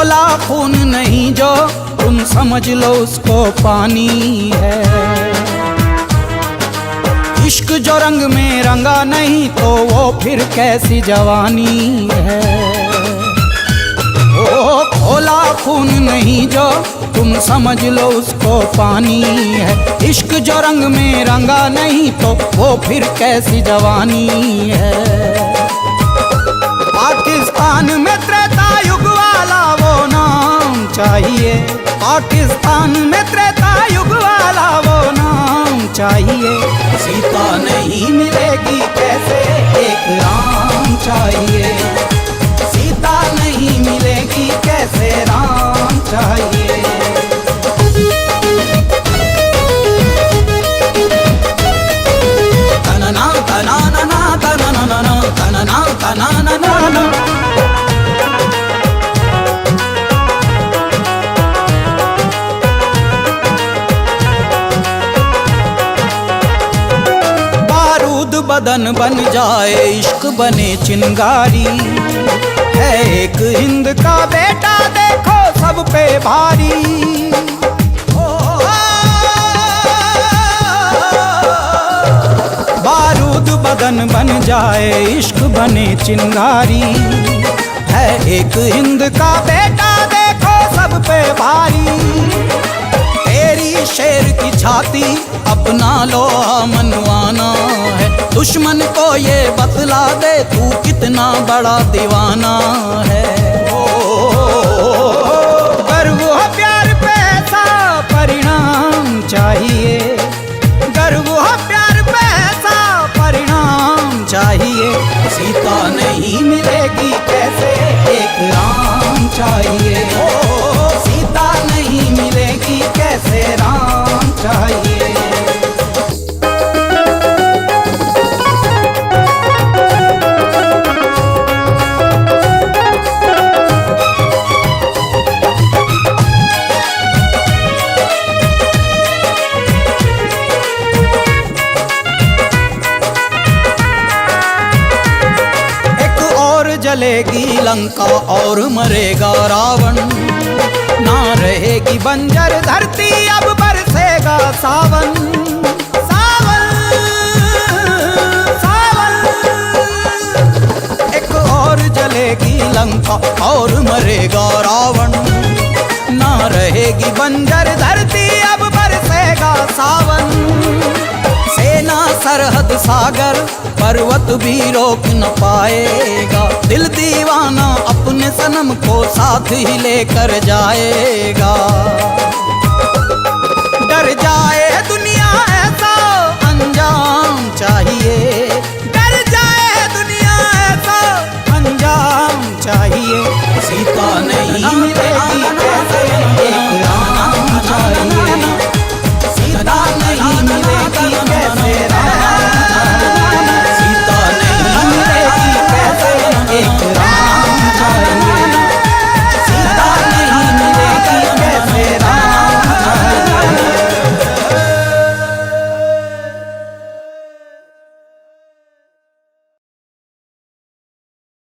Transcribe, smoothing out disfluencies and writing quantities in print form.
खोला खून नहीं जो तुम समझ लो उसको पानी है। इश्क जो रंग में रंगा नहीं तो वो फिर कैसी जवानी है। ओ खोला खून नहीं जो तुम समझ लो उसको पानी है। इश्क जो रंग में रंगा नहीं तो वो फिर कैसी जवानी है। पाकिस्तान में त्रेता युग वाला वो नाम चाहिए। पाकिस्तान में त्रेता युग वाला वो नाम चाहिए। सीता नहीं मिलेगी कैसे एक राम चाहिए। सीता नहीं मिलेगी कैसे राम चाहिए। तनना तना नना तनना नना तनना तना नना। बदन बन जाए इश्क बने चिंगारी है। एक हिंद का बेटा देखो सब पे भारी। बारूद बदन बन जाए इश्क बने चिंगारी है। एक हिंद का बेटा देखो सब पे भारी। तेरी शेर की छाती अपना लोहा मनवाना है। दुश्मन को ये बतला दे तू कितना बड़ा दीवाना है। गर्व हो प्यार पे ऐसा परिणाम चाहिए। गर्व हो प्यार पे ऐसा परिणाम चाहिए। सीता नहीं मिलेगी कैसे एक राम चाहिए। सीता नहीं मिलेगी कैसे राम चाहिए। जलेगी लंका और मरेगा रावण। ना रहेगी बंजर धरती अब बरसेगा सावन। सावन सावन। एक और जलेगी लंका और मरेगा रावण। ना रहेगी बंजर धरती अब बरसेगा सावन। सेना सरहद सागर पर्वत भी रोक न पाएगा। दिल दीवाना अपने सनम को साथ ही लेकर जाएगा।